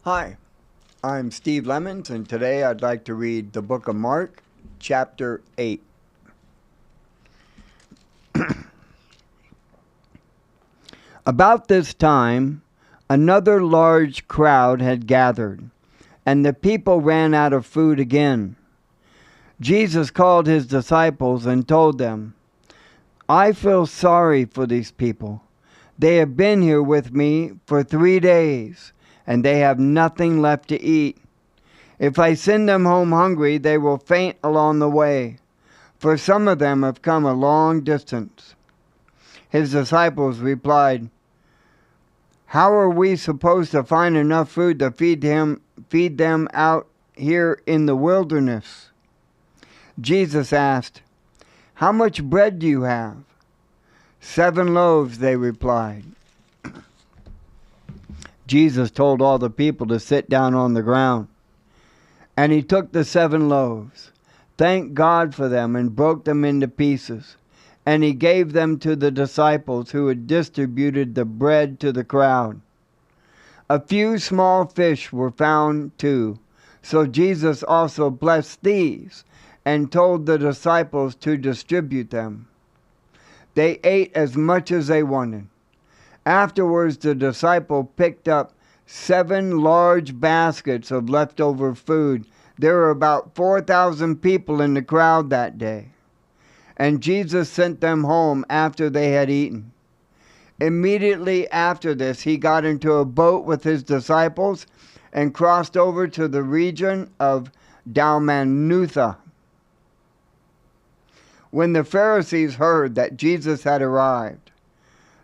Hi, I'm Steve Lemons, and today I'd like to read the book of Mark, chapter 8. About this time, another large crowd had gathered, and the people ran out of food again. Jesus called his disciples and told them, "I feel sorry for these people. They have been here with me for 3 days, and they have nothing left to eat. If I send them home hungry, they will faint along the way, for some of them have come a long distance." His disciples replied, "How are we supposed to find enough food to feed them out here in the wilderness?" Jesus asked, "How much bread do you have?" "7 loaves," they replied. Jesus told all the people to sit down on the ground. And he took the 7 loaves, thanked God for them, and broke them into pieces. And he gave them to the disciples, who had distributed the bread to the crowd. A few small fish were found too. So Jesus also blessed these and told the disciples to distribute them. They ate as much as they wanted. Afterwards, the disciple picked up 7 large baskets of leftover food. There were about 4,000 people in the crowd that day. And Jesus sent them home after they had eaten. Immediately after this, he got into a boat with his disciples and crossed over to the region of Dalmanutha. When the Pharisees heard that Jesus had arrived,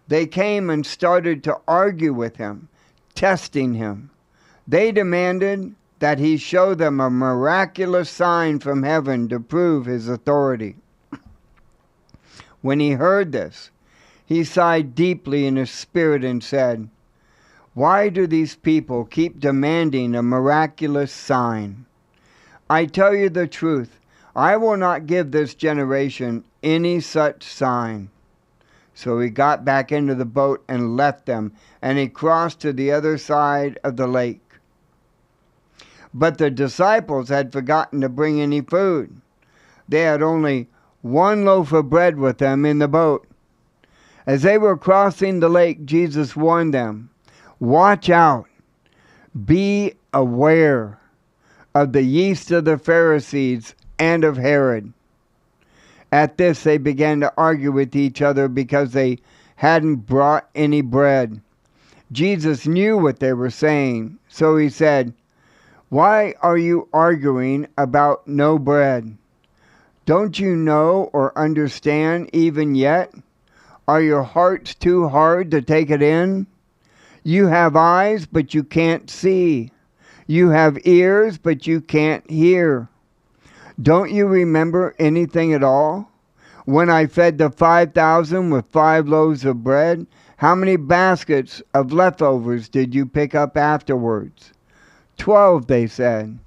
they came and started to argue with him, testing him. They demanded that he show them a miraculous sign from heaven to prove his authority. When he heard this, he sighed deeply in his spirit and said, "Why do these people keep demanding a miraculous sign? I tell you the truth, I will not give this generation any such sign." So he got back into the boat and left them, and he crossed to the other side of the lake. But the disciples had forgotten to bring any food. They had only 1 loaf of bread with them in the boat. As they were crossing the lake, Jesus warned them, "Watch out, be aware of the yeast of the Pharisees and of Herod." At this, they began to argue with each other because they hadn't brought any bread. Jesus knew what they were saying, so he said, "Why are you arguing about no bread? Don't you know or understand even yet? Are your hearts too hard to take it in? You have eyes, but you can't see. You have ears, but you can't hear. Don't you remember anything at all? When I fed the 5,000 with 5 loaves of bread, how many baskets of leftovers did you pick up afterwards?" 12, they said.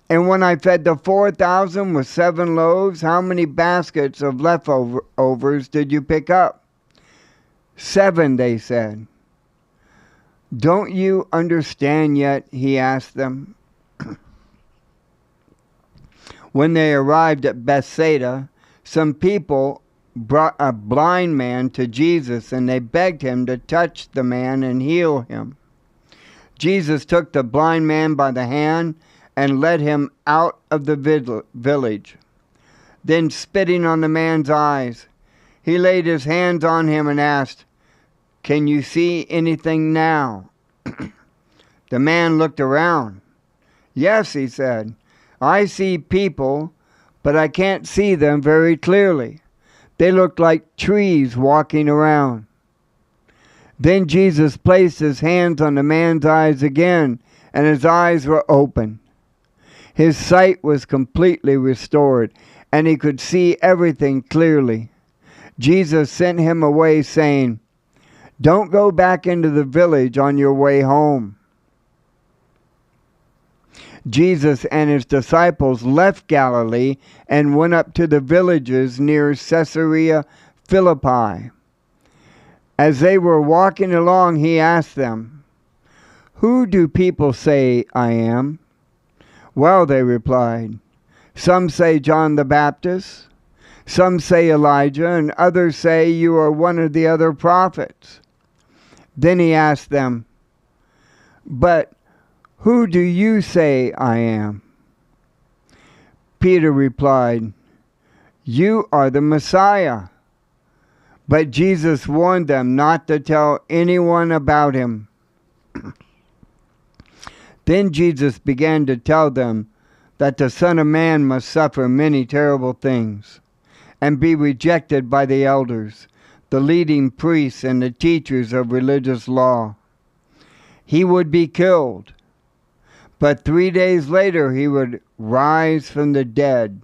"And when I fed the 4,000 with 7 loaves, how many baskets of leftovers did you pick up?" 7, they said. "Don't you understand yet?" he asked them. When they arrived at Bethsaida, some people brought a blind man to Jesus, and they begged him to touch the man and heal him. Jesus took the blind man by the hand and led him out of the village. Then, spitting on the man's eyes, he laid his hands on him and asked, "Can you see anything now?" The man looked around. "Yes," he said, "I see people, but I can't see them very clearly. They look like trees walking around." Then Jesus placed his hands on the man's eyes again, and his eyes were open. His sight was completely restored, and he could see everything clearly. Jesus sent him away, saying, "Don't go back into the village on your way home." Jesus and his disciples left Galilee and went up to the villages near Caesarea Philippi. As they were walking along, he asked them, "Who do people say I am?" "Well," they replied, "some say John the Baptist, some say Elijah, and others say you are one of the other prophets." Then he asked them, "But who do you say I am?" Peter replied, "You are the Messiah." But Jesus warned them not to tell anyone about him. Then Jesus began to tell them that the Son of Man must suffer many terrible things and be rejected by the elders, the leading priests, and the teachers of religious law. He would be killed, but 3 days later he would rise from the dead.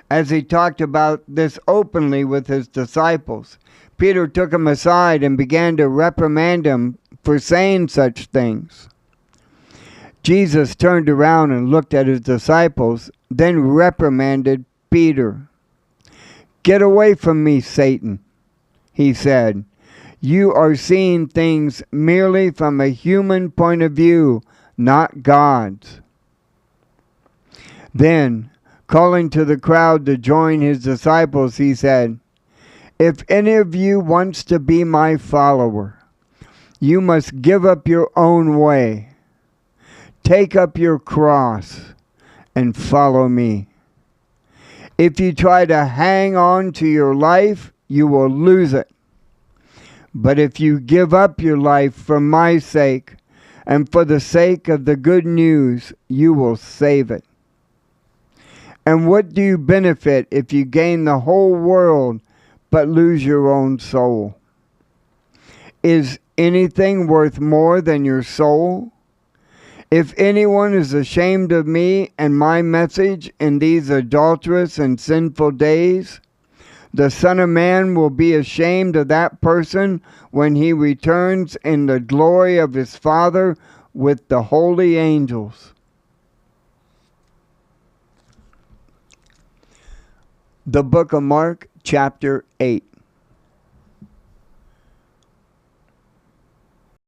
As he talked about this openly with his disciples, Peter took him aside and began to reprimand him for saying such things. Jesus turned around and looked at his disciples, then reprimanded Peter. "Get away from me, Satan," he said. "You are seeing things merely from a human point of view, not God's." Then, calling to the crowd to join his disciples, he said, "If any of you wants to be my follower, you must give up your own way. Take up your cross and follow me. If you try to hang on to your life, you will lose it. But if you give up your life for my sake and for the sake of the good news, you will save it. And what do you benefit if you gain the whole world but lose your own soul? Is anything worth more than your soul? If anyone is ashamed of me and my message in these adulterous and sinful days, the Son of Man will be ashamed of that person when he returns in the glory of his Father with the holy angels." The book of Mark, chapter 8.